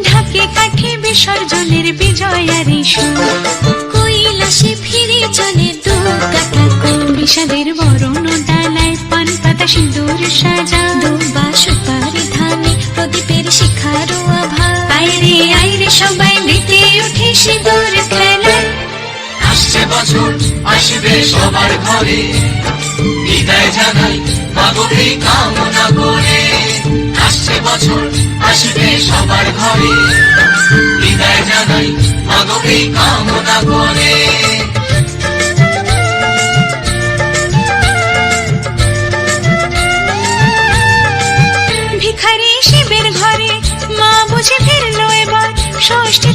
ঢাকে কাঠে বিসর্জনের বিজয়ারি সুর, কৈলাসে ফিরে চলে দু কাটা কুল, বিষাদের বরণ ডালায় পান পাতা সিঁদুর সাজা, দুবা সুপারি ধানে প্রদীপের শিখারো আভা, আইরে আইরে সবাই মেতে উঠে সিঁদুর খেলায়। আসছে বছর আসবে সবার ঘরে, বিদায় জানাই মাগোকে কামনা করে। আসছে বছর আসবে সবার ঘরে, বিদায় জানাই মাগোকে কামনা করে। ভিখারি শিবের ঘরে মা বুঝে ফিরলো এবার, ষষ্ঠী